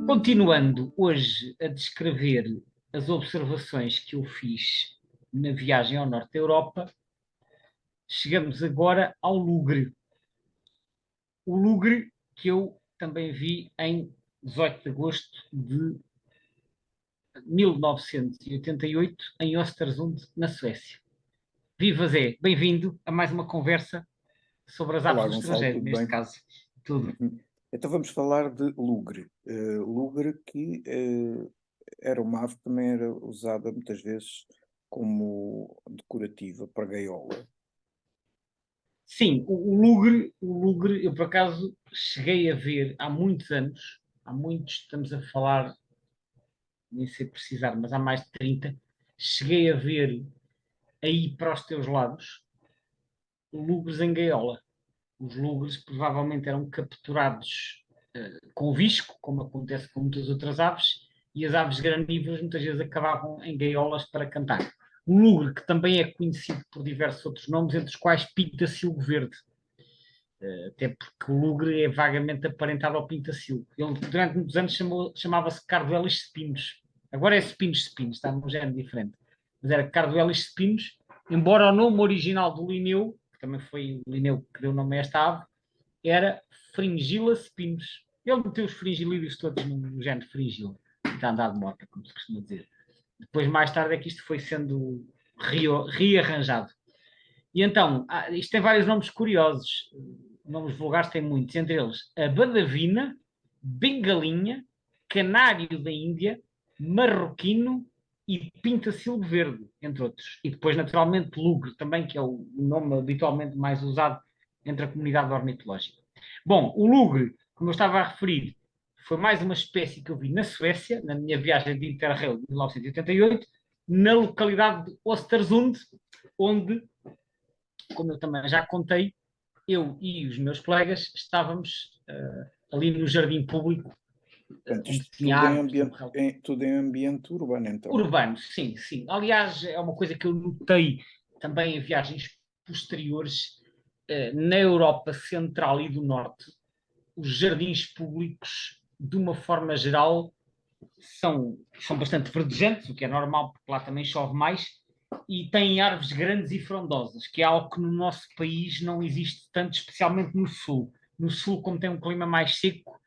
Continuando hoje a descrever as observações que eu fiz na viagem ao norte da Europa, chegamos agora ao Lugre. O Lugre que eu também vi em 18 de agosto de 1988 em Östersund, na Suécia. Viva Zé, bem-vindo a mais uma conversa sobre as aves Olá, do Gonçalo, estrangeiro, tudo neste bem? caso. Tudo. Então vamos falar de Lugre. Lugre que era uma ave que também era usada muitas vezes como decorativa para gaiola. Sim, o Lugre, eu por acaso cheguei a ver há muitos anos, há muitos, estamos a falar, nem sei precisar, mas há mais de 30, cheguei a ver aí para os teus lados lugres em gaiola. Os lugres provavelmente eram capturados com visco, como acontece com muitas outras aves, e as aves granívoras muitas vezes acabavam em gaiolas para cantar. O lugre, que também é conhecido por diversos outros nomes, entre os quais pinta-silgo verde, até porque o lugre é vagamente aparentado ao pintacilgo. Ele durante muitos anos chamava-se Carduelis spinus. Agora é spinus spinus, está num género diferente. Mas era Carduelis spinus, embora o nome original do Linneu, que também foi o Linneu que deu o nome a esta ave, era Fringilla spinus. Ele meteu os fringilídeos todos no género fringila, que está a andar de moto, como se costuma dizer. Depois, mais tarde, é que isto foi sendo rearranjado. E então, isto tem vários nomes curiosos. Nomes vulgares tem muitos, entre eles a badavina, bengalinha, canário da Índia, marroquino e pinta-silgo verde, entre outros. E depois, naturalmente, lugre também, que é o nome habitualmente mais usado entre a comunidade ornitológica. Bom, o lugre, como eu estava a referir, foi mais uma espécie que eu vi na Suécia, na minha viagem de Interrail de 1988, na localidade de Östersund, onde, como eu também já contei, eu e os meus colegas estávamos ali no jardim público, Portanto, onde isto tinha árvores, tudo em ambiente urbano, então. urbanos, sim, sim. Aliás, é uma coisa que eu notei também em viagens posteriores na Europa Central e do Norte. Os jardins públicos, de uma forma geral, são bastante verdejantes, o que é normal, porque lá também chove mais, e têm árvores grandes e frondosas, que é algo que no nosso país não existe tanto, especialmente no sul. No sul, como tem um clima mais seco,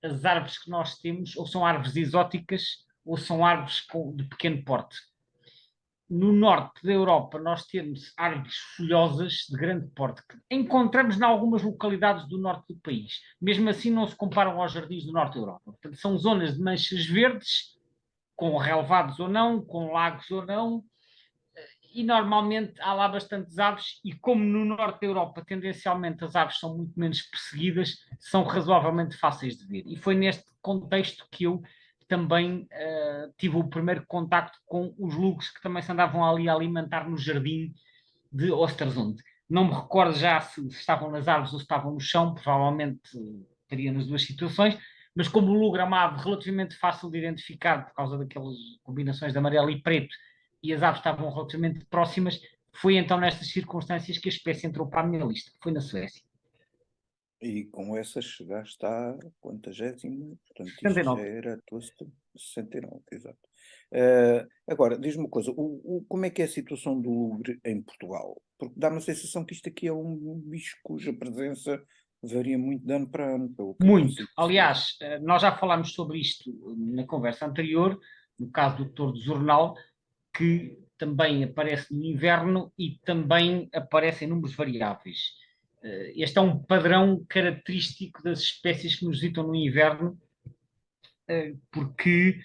as árvores que nós temos ou são árvores exóticas ou são árvores de pequeno porte. No norte da Europa nós temos árvores folhosas de grande porte, que encontramos em algumas localidades do norte do país. Mesmo assim não se comparam aos jardins do norte da Europa. Portanto, são zonas de manchas verdes, com relevados ou não, com lagos ou não, e normalmente há lá bastantes aves, e como no norte da Europa tendencialmente as aves são muito menos perseguidas, são razoavelmente fáceis de ver. E foi neste contexto que eu também tive o primeiro contacto com os lugres que também se andavam ali a alimentar no jardim de Östersund. Não me recordo já se estavam nas árvores ou se estavam no chão, provavelmente estaria nas duas situações, mas como o lugre é uma ave relativamente fácil de identificar por causa daquelas combinações de amarelo e preto, e as aves estavam relativamente próximas, foi então nestas circunstâncias que a espécie entrou para a minha lista. Foi na Suécia. E com essa chegaste à quantagésima, portanto isto já 79. era a tua 69, exato. Agora, diz-me uma coisa, como é que é a situação do lugre em Portugal? Porque dá-me a sensação que isto aqui é um bicho cuja presença varia muito de ano para ano, pelo que eu Muito. consigo perceber. Aliás, nós já falámos sobre isto na conversa anterior, no caso do Doutor do Jornal, que também aparece no inverno e também aparece em números variáveis. Este é um padrão característico das espécies que nos visitam no inverno, porque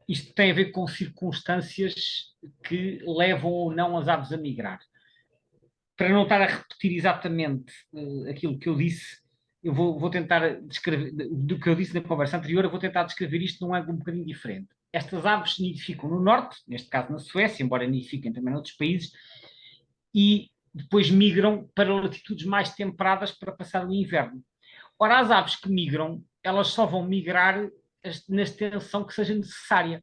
isto tem a ver com circunstâncias que levam ou não as aves a migrar. Para não estar a repetir exatamente aquilo que eu disse, eu vou tentar descrever, do que eu disse na conversa anterior, eu vou tentar descrever isto num ângulo um bocadinho diferente. Estas aves nidificam no norte, neste caso na Suécia, embora nidifiquem também noutros países, e depois migram para latitudes mais temperadas para passar o inverno. Ora, as aves que migram, elas só vão migrar na extensão que seja necessária.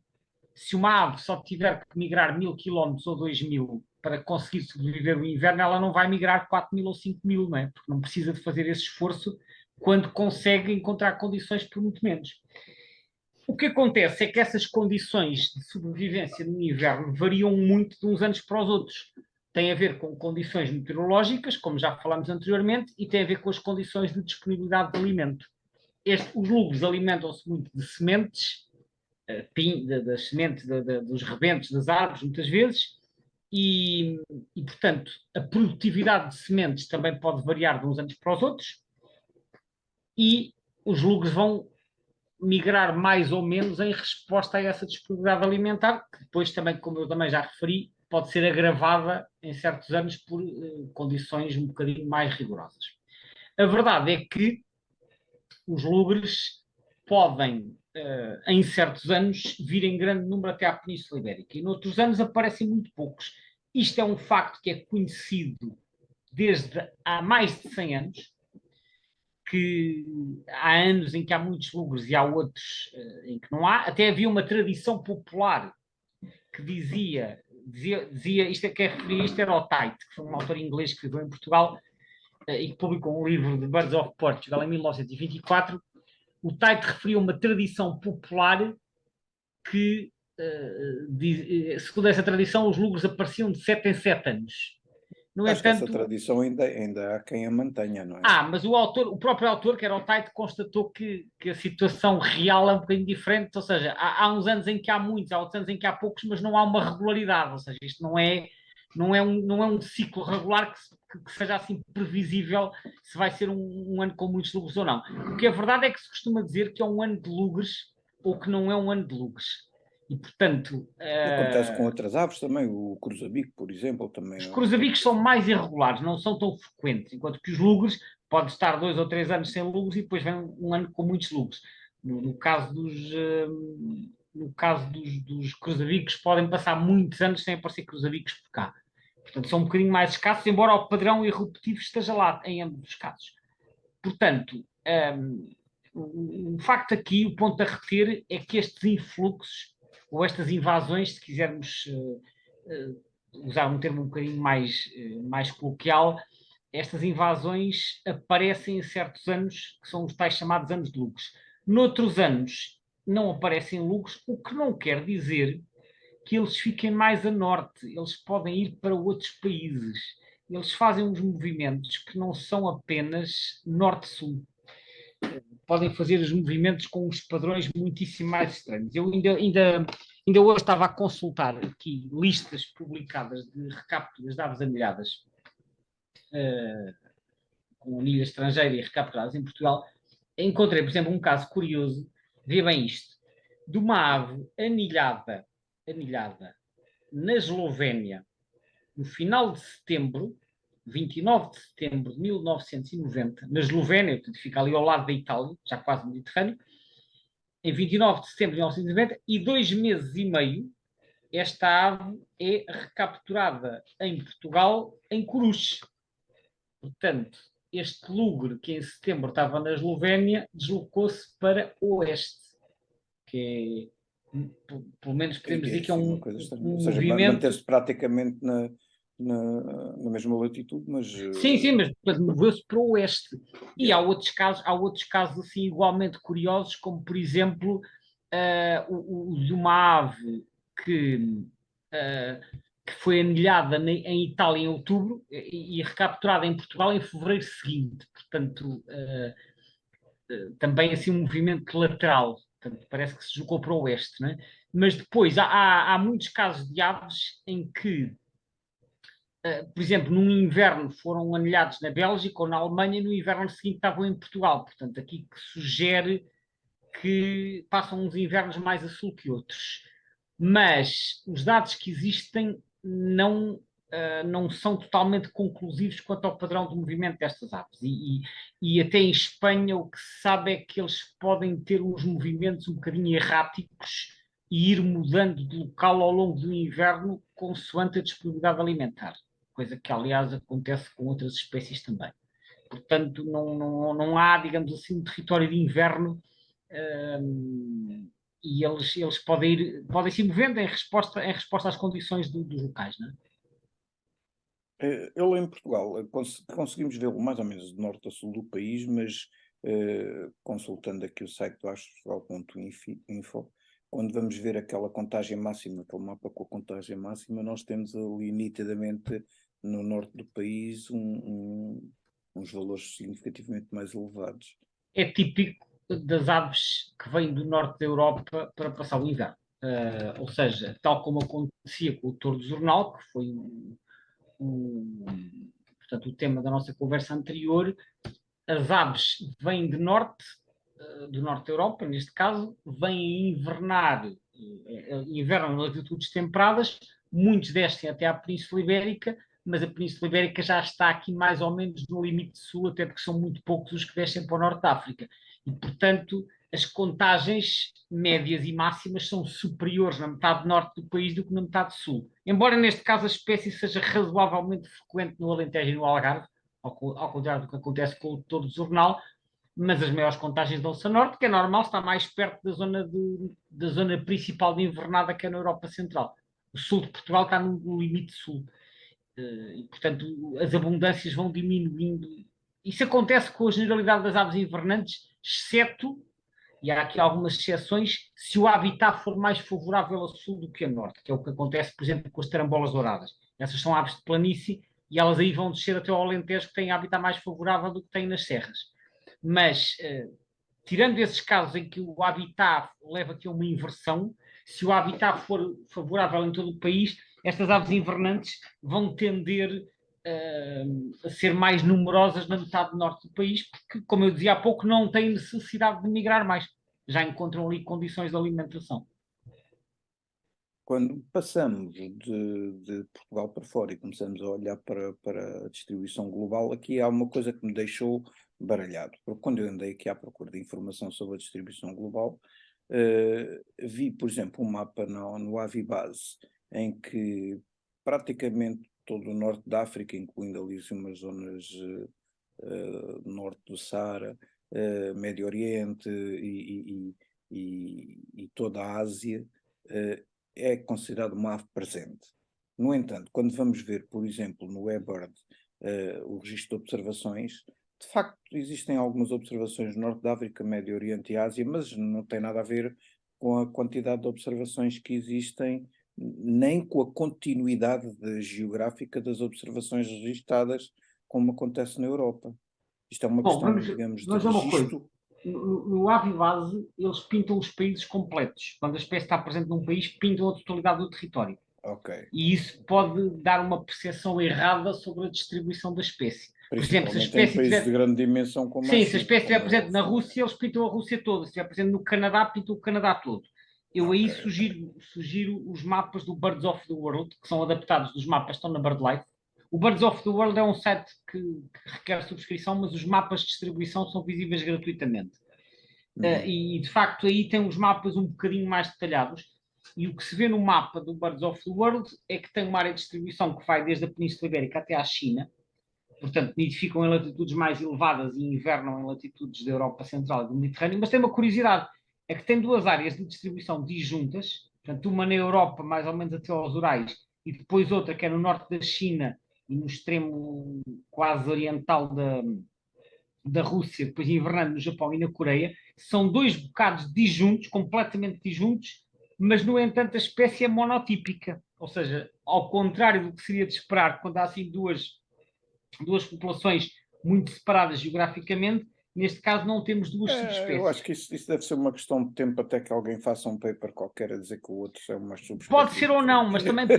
Se uma ave só tiver que migrar 1000 km ou 2000 para conseguir sobreviver o inverno, ela não vai migrar 4000 ou 5000, não é? Porque não precisa de fazer esse esforço quando consegue encontrar condições por muito menos. O que acontece é que essas condições de sobrevivência no inverno variam muito de uns anos para os outros. Tem a ver com condições meteorológicas, como já falámos anteriormente, e tem a ver com as condições de disponibilidade de alimento. Os lugres alimentam-se muito de sementes, das sementes, dos rebentes das árvores, muitas vezes, e, portanto, a produtividade de sementes também pode variar de uns anos para os outros, e os lugres vão migrar mais ou menos em resposta a essa disponibilidade alimentar, que depois também, como eu também já referi, pode ser agravada em certos anos por condições um bocadinho mais rigorosas. A verdade é que os lugres podem, em certos anos, vir em grande número até à Península Ibérica, e noutros anos aparecem muito poucos. Isto é um facto que é conhecido desde há mais de 100 anos, que há anos em que há muitos lugres e há outros em que não há. Até havia uma tradição popular que dizia isto é que referia, isto era o Tait, que foi um autor inglês que viveu em Portugal e que publicou um livro de Birds of Portugal em 1924. O Tait referia uma tradição popular que, segundo essa tradição, os lugres apareciam de 7 em 7 anos. No Acho que essa entanto, tradição ainda há quem a mantenha, não é? mas o próprio autor, que era o Tait, constatou que a situação real é um bocadinho diferente, ou seja, há uns anos em que há muitos, há outros anos em que há poucos, mas não há uma regularidade, ou seja, isto não é um ciclo regular que seja assim previsível se vai ser um ano com muitos lugres ou não. O que é verdade é que se costuma dizer que é um ano de lugres ou que não é um ano de lugres. E, portanto, Acontece com outras aves também, o cruzabico, por exemplo, também. os cruzabicos são mais irregulares, não são tão frequentes, enquanto que os lugres pode estar 2 ou 3 anos sem lugres e depois vem um ano com muitos lugres. No caso dos cruzabicos, podem passar muitos anos sem aparecer cruzabicos por cá. Portanto, são um bocadinho mais escassos, embora o padrão irrepetitivo esteja lá em ambos os casos. Portanto, o facto aqui, o ponto a reter, é que estes influxos, ou estas invasões, se quisermos usar um termo um bocadinho mais coloquial, estas invasões aparecem em certos anos, que são os tais chamados anos de lugres. Noutros anos não aparecem lugres, o que não quer dizer que eles fiquem mais a norte, eles podem ir para outros países. Eles fazem uns movimentos que não são apenas norte-sul. Podem fazer os movimentos com uns padrões muitíssimo mais estranhos. Eu ainda hoje estava a consultar aqui listas publicadas de recapturas de aves anilhadas com anilha estrangeira e recapturadas em Portugal. Encontrei, por exemplo, um caso curioso, vê bem isto, de uma ave anilhada na Eslovénia, no final de setembro, 29 de setembro de 1990, na Eslovénia, que fica ali ao lado da Itália, já quase no Mediterrâneo, em 29 de setembro de 1990, e 2 meses e meio, esta ave é recapturada em Portugal, em Coruche. Portanto, este lugre que em setembro estava na Eslovénia deslocou-se para oeste, que é, pelo menos podemos dizer que é Sim, uma coisa estranha. Ou um seja, movimento. manter-se praticamente na mesma latitude, mas Sim, mas depois moveu-se para o oeste. E yeah. há outros casos assim igualmente curiosos, como por exemplo o de uma ave que, que foi anilhada em Itália em outubro e recapturada em Portugal em fevereiro seguinte. Portanto, também assim um movimento lateral. Portanto, parece que se deslocou para o oeste, não é? Mas depois há muitos casos de aves em que por exemplo, num inverno foram anilhados na Bélgica ou na Alemanha, e no inverno seguinte estavam em Portugal. Portanto, aqui que sugere que passam uns invernos mais a sul que outros. Mas os dados que existem não são totalmente conclusivos quanto ao padrão de movimento destas aves. E até em Espanha o que se sabe é que eles podem ter uns movimentos um bocadinho erráticos e ir mudando de local ao longo do inverno consoante a disponibilidade alimentar, coisa que aliás acontece com outras espécies também. Portanto, não há, digamos assim, um território de inverno e eles podem se ir movendo em resposta às condições dos locais, não é? Ele em Portugal, conseguimos vê-lo mais ou menos de norte a sul do país, mas consultando aqui o site do astroport.info, quando vamos ver aquela contagem máxima, aquele mapa com a contagem máxima, nós temos ali nitidamente no norte do país uns valores significativamente mais elevados. É típico das aves que vêm do norte da Europa para passar o inverno. Ou seja, tal como acontecia com o touro de Jornal, que foi portanto, o tema da nossa conversa anterior, as aves vêm de norte, do norte da Europa, neste caso, vêm invernar, invernam em latitudes temperadas, muitos descem até à Península Ibérica, mas a Península Ibérica já está aqui mais ou menos no limite sul, até porque são muito poucos os que descem para o norte da África. E, portanto, as contagens médias e máximas são superiores na metade norte do país do que na metade sul. Embora neste caso a espécie seja razoavelmente frequente no Alentejo e no Algarve, ao contrário do que acontece com o touro de Jornal, mas as maiores contagens dão-se a norte, que é normal, está mais perto da zona principal de invernada, que é na Europa Central. O sul de Portugal está no limite sul. E, portanto, as abundâncias vão diminuindo. Isso acontece com a generalidade das aves invernantes, exceto, e há aqui algumas exceções, se o habitat for mais favorável a sul do que a norte, que é o que acontece, por exemplo, com as tarambolas douradas. Essas são aves de planície e elas aí vão descer até ao Alentejo, que têm habitat mais favorável do que têm nas serras. Mas, tirando esses casos em que o habitat leva aqui a uma inversão, se o habitat for favorável em todo o país, estas aves invernantes vão tender a ser mais numerosas na metade norte do país, porque, como eu dizia há pouco, não têm necessidade de migrar mais. Já encontram ali condições de alimentação. Quando passamos de Portugal para fora e começamos a olhar para a distribuição global, aqui há uma coisa que me deixou baralhado. Porque quando eu andei aqui à procura de informação sobre a distribuição global, vi, por exemplo, um mapa no Avibase, em que praticamente todo o norte da África, incluindo ali umas zonas norte do Saara, Médio Oriente e toda a Ásia, é considerado uma ave presente. No entanto, quando vamos ver, por exemplo, no eBird, o registro de observações, de facto existem algumas observações no Norte da África, Médio Oriente e Ásia, mas não tem nada a ver com a quantidade de observações que existem, nem com a continuidade geográfica das observações registadas, como acontece na Europa. Isto é uma Bom, questão, digamos, de vamos ver uma coisa. registro. No Avivase, eles pintam os países completos. Quando a espécie está presente num país, pintam a totalidade do território. Ok. E isso pode dar uma percepção errada sobre a distribuição da espécie. Por exemplo, se a Principalmente em espécie países de tiver. grande dimensão como a Sim, se a China, espécie estiver como é presente na óbvio, não é? Rússia, eles pintam a Rússia toda. Se estiver presente no Canadá, pintam o Canadá todo. Eu Ok, aí ok. sugiro os mapas do Birds of the World, que são adaptados dos mapas que estão na BirdLife. O Birds of the World é um site que requer subscrição, mas os mapas de distribuição são visíveis gratuitamente. Uhum. E de facto aí tem os mapas um bocadinho mais detalhados. E o que se vê no mapa do Birds of the World é que tem uma área de distribuição que vai desde a Península Ibérica até à China, portanto, nidificam em latitudes mais elevadas e invernam em latitudes da Europa Central e do Mediterrâneo, mas tem uma curiosidade, é que tem duas áreas de distribuição disjuntas, portanto, uma na Europa, mais ou menos até aos Urais, e depois outra que é no norte da China e no extremo quase oriental da Rússia, depois invernando no Japão e na Coreia, são dois bocados disjuntos, completamente disjuntos, mas, no entanto, a espécie é monotípica, ou seja, ao contrário do que seria de esperar quando há assim duas populações muito separadas geograficamente, neste caso não temos duas Eu acho subespécies. que isso deve ser uma questão de tempo até que alguém faça um paper qualquer a dizer que o outro é uma Pode subespécie ser ou não, diferente. mas também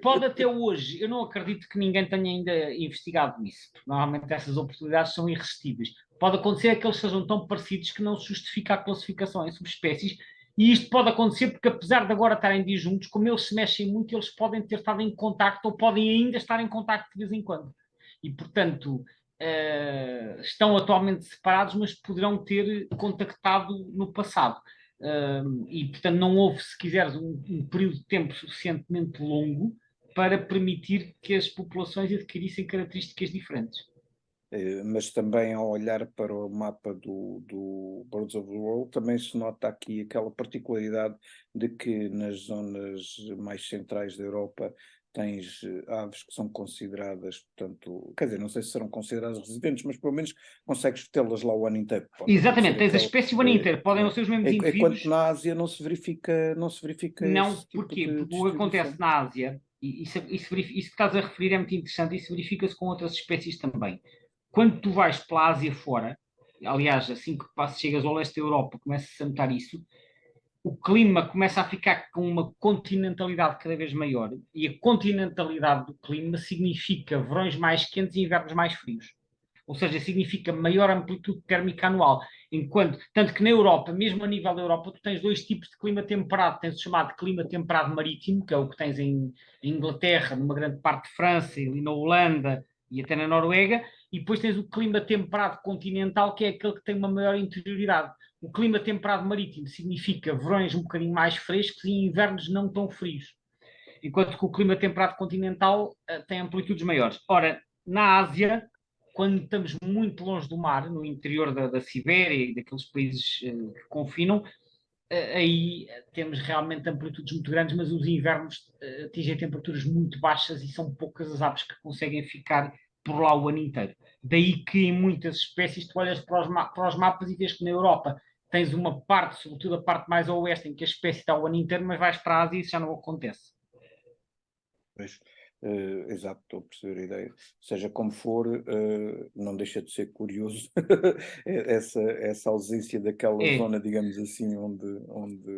pode até hoje. Eu não acredito que ninguém tenha ainda investigado isso, porque normalmente essas oportunidades são irresistíveis. Pode acontecer que eles sejam tão parecidos que não se justifica a classificação em subespécies, e isto pode acontecer porque, apesar de agora estarem disjuntos, como eles se mexem muito, eles podem ter estado em contacto ou podem ainda estar em contacto de vez em quando. E, portanto, estão atualmente separados, mas poderão ter contactado no passado. E, portanto, não houve, se quiseres, um período de tempo suficientemente longo para permitir que as populações adquirissem características diferentes. Mas também ao olhar para o mapa do Birds of the World, também se nota aqui aquela particularidade de que nas zonas mais centrais da Europa tens aves que são consideradas, portanto, quer dizer, não sei se serão consideradas residentes, mas pelo menos consegues tê-las lá o ano inteiro. Pode não Exatamente, ser tens a aquela, espécie o ano inteiro, podem não ser os mesmos enquanto indivíduos. na Ásia não se verifica Não, esse tipo porquê? de Porque o que acontece distribuição. na Ásia, isso que estás a referir é muito interessante, isso verifica-se com outras espécies também. Quando tu vais pela Ásia fora, aliás, assim que chegas ao leste da Europa, começas a notar isso, o clima começa a ficar com uma continentalidade cada vez maior, e a continentalidade do clima significa verões mais quentes e invernos mais frios. Ou seja, significa maior amplitude térmica anual. Tanto que na Europa, mesmo a nível da Europa, tu tens dois tipos de clima temperado. Tens o chamado clima temperado marítimo, que é o que tens em Inglaterra, numa grande parte de França, ali na Holanda e até na Noruega, e depois tens o clima temperado continental, que é aquele que tem uma maior interioridade. O clima temperado marítimo significa verões um bocadinho mais frescos e invernos não tão frios, enquanto que o clima temperado continental tem amplitudes maiores. Ora, na Ásia, quando estamos muito longe do mar, no interior da Sibéria e daqueles países que confinam, aí temos realmente amplitudes muito grandes, mas os invernos atingem temperaturas muito baixas e são poucas as aves que conseguem ficar por lá o ano inteiro. Daí que em muitas espécies tu olhas para os mapas e vês que na Europa tens uma parte, sobretudo a parte mais a oeste, em que a espécie está o ano inteiro, mas vais para a Ásia e isso já não acontece. Pois, exato, estou a perceber a ideia. Seja como for, não deixa de ser curioso essa ausência daquela É. zona, digamos assim, onde...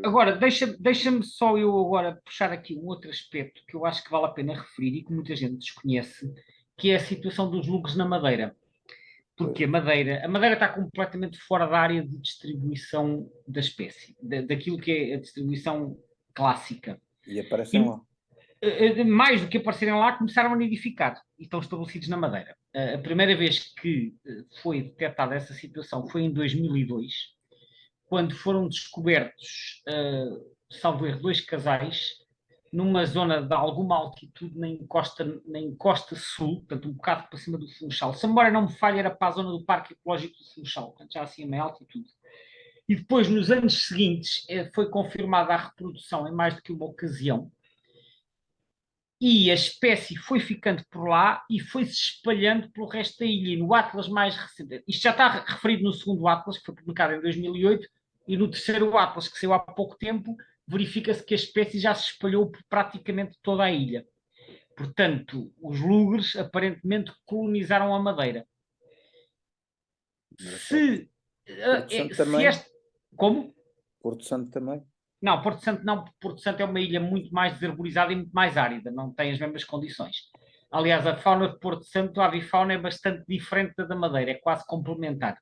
Agora, deixa-me só eu agora puxar aqui um outro aspecto que eu acho que vale a pena referir e que muita gente desconhece, que é a situação dos lugres na Madeira. Porque a Madeira está completamente fora da área de distribuição da espécie, daquilo que é a distribuição clássica. E aparecem E lá. mais do que aparecerem lá, começaram a nidificar e estão estabelecidos na Madeira. A primeira vez que foi detectada essa situação foi em 2002, quando foram descobertos, salvo erro, dois casais numa zona de alguma altitude na encosta sul, portanto um bocado para cima do Funchal. Se a memória não me falha, era para a zona do Parque Ecológico do Funchal, portanto já assim a meia altitude. E depois, nos anos seguintes, foi confirmada a reprodução em mais do que uma ocasião, e a espécie foi ficando por lá e foi se espalhando pelo resto da ilha. E no Atlas mais recente, isto já está referido no segundo Atlas, que foi publicado em 2008, e no terceiro Atlas, que saiu há pouco tempo, verifica-se que a espécie já se espalhou por praticamente toda a ilha. Portanto, os lugres aparentemente colonizaram a Madeira. Engraçado. Se, Porto Santo se também. este. Como? Porto Santo também. Não, Porto Santo não, porque Porto Santo é uma ilha muito mais desarborizada e muito mais árida, não tem as mesmas condições. Aliás, a fauna de Porto Santo, a avifauna, é bastante diferente da Madeira, é quase complementar.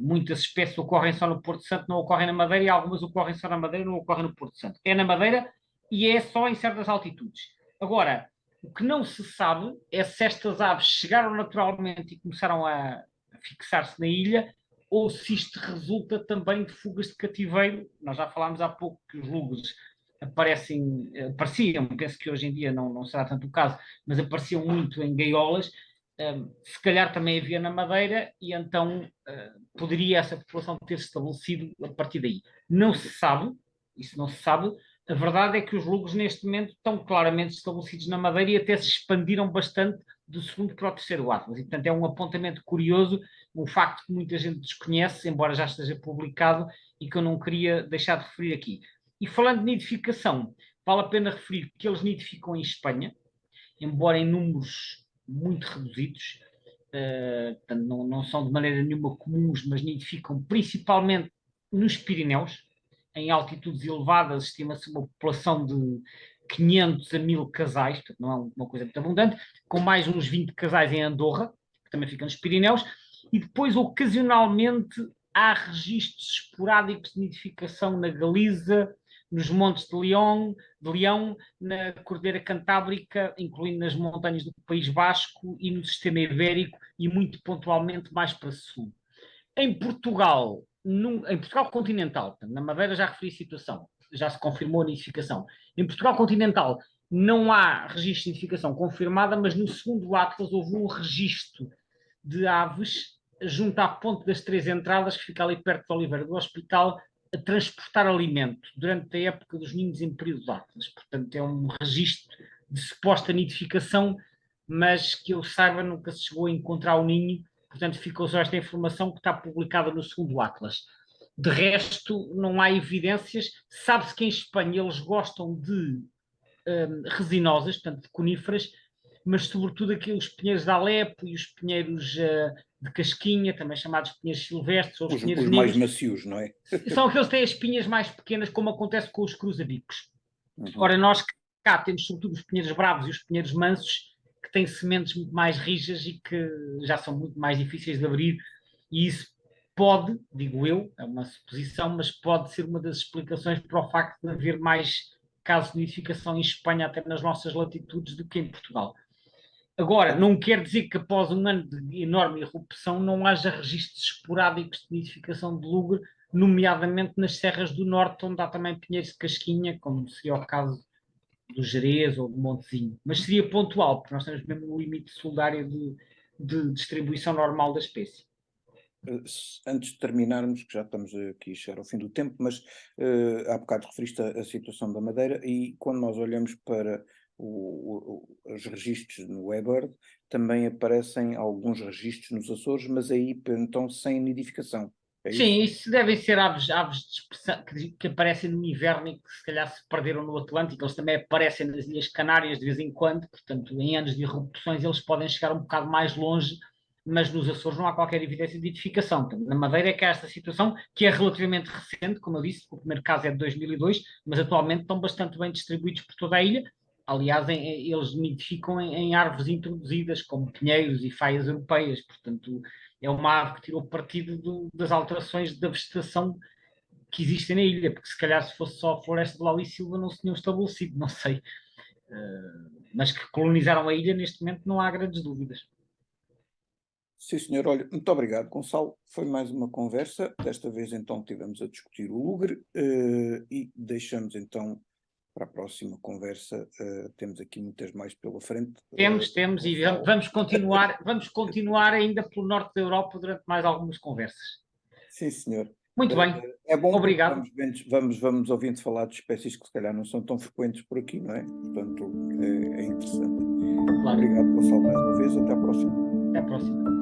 Muitas espécies ocorrem só no Porto Santo, não ocorrem na Madeira, e algumas ocorrem só na Madeira, não ocorrem no Porto Santo. É na Madeira e é só em certas altitudes. Agora, o que não se sabe é se estas aves chegaram naturalmente e começaram a fixar-se na ilha, ou se isto resulta também de fugas de cativeiro. Nós já falámos há pouco que os lugres apareciam, penso que hoje em dia não será tanto o caso, mas apareciam muito em gaiolas. Se calhar também havia na Madeira, e então poderia essa população ter-se estabelecido a partir daí. Não se sabe, isso não se sabe. A verdade é que os lugos neste momento estão claramente estabelecidos na Madeira e até se expandiram bastante do segundo para o terceiro Atlas. E, portanto, é um apontamento curioso, um facto que muita gente desconhece, embora já esteja publicado, e que eu não queria deixar de referir aqui. E falando de nidificação, vale a pena referir que eles nidificam em Espanha, embora em números muito reduzidos, portanto, não são de maneira nenhuma comuns, mas nidificam principalmente nos Pirineus, em altitudes elevadas, estima-se uma população de 500 a 1000 casais, portanto não é uma coisa muito abundante, com mais uns 20 casais em Andorra, que também fica nos Pirineus, e depois, ocasionalmente, há registros esporádicos de nidificação na Galiza, nos Montes de Leão, na Cordilheira Cantábrica, incluindo nas montanhas do País Basco e no sistema ibérico, e muito pontualmente mais para sul. Em Portugal, em Portugal continental, na Madeira já referi a situação, já se confirmou a nidificação. Em Portugal continental não há registro de nidificação confirmada, mas no segundo Atlas houve um registro de aves junto à Ponte das Três Entradas, que fica ali perto de Oliveira do Hospital, a transportar alimento durante a época dos ninhos em período de Atlas. Portanto, é um registro de suposta nidificação, mas que eu saiba nunca se chegou a encontrar o ninho, portanto ficou só esta informação que está publicada no segundo Atlas. De resto, não há evidências. Sabe-se que em Espanha eles gostam de resinosas, portanto de coníferas, mas sobretudo aqui os pinheiros de Alepo e os pinheiros de casquinha, também chamados pinheiros silvestres ou os pinheiros Os mais negros, macios, não é? são aqueles que têm as espinhas mais pequenas, como acontece com os cruzabicos. Uhum. Ora, nós cá temos sobretudo os pinheiros bravos e os pinheiros mansos, que têm sementes muito mais rijas e que já são muito mais difíceis de abrir, e isso pode, digo eu, é uma suposição, mas pode ser uma das explicações para o facto de haver mais casos de nidificação em Espanha, até nas nossas latitudes, do que em Portugal. Agora, não quer dizer que após um ano de enorme irrupção não haja registros esporádicos de nidificação de lugre, nomeadamente nas serras do norte, onde há também pinheiros de casquinha, como seria o caso do Jerez ou do Montezinho. Mas seria pontual, porque nós temos mesmo no limite solidário de distribuição normal da espécie. Antes de terminarmos, que já estamos aqui a chegar ao fim do tempo, mas há bocado referiste a situação da Madeira e quando nós olhamos para os registros no eBird, também aparecem alguns registros nos Açores, mas aí então sem nidificação. É Sim, isso? isso devem ser aves de expressão, que aparecem no inverno e que se calhar se perderam no Atlântico. Eles também aparecem nas Ilhas Canárias de vez em quando, portanto, em anos de irrupções eles podem chegar um bocado mais longe, mas nos Açores não há qualquer evidência de identificação. Portanto, na Madeira é que há esta situação, que é relativamente recente, como eu disse, o primeiro caso é de 2002, mas atualmente estão bastante bem distribuídos por toda a ilha. Aliás, eles nidificam em árvores introduzidas, como pinheiros e faias europeias, portanto é uma ave que tirou partido das alterações da vegetação que existem na ilha, porque se calhar se fosse só a floresta de Lau e Silva não se tinham estabelecido, não sei. Mas que colonizaram a ilha, neste momento não há grandes dúvidas. Sim, senhor. Olha, muito obrigado, Gonçalo. Foi mais uma conversa. Desta vez, então, tivemos a discutir o lugre e deixamos, então, para a próxima conversa. Temos aqui muitas mais pela frente. Temos, e Gonçalo. vamos continuar ainda pelo norte da Europa durante mais algumas conversas. Sim, senhor. Muito bem, É bom porque obrigado. vamos ouvindo falar de espécies que se calhar não são tão frequentes por aqui, não é? Portanto, é interessante. Claro. Obrigado, Gonçalo, mais uma vez. Até à próxima. Até a próxima.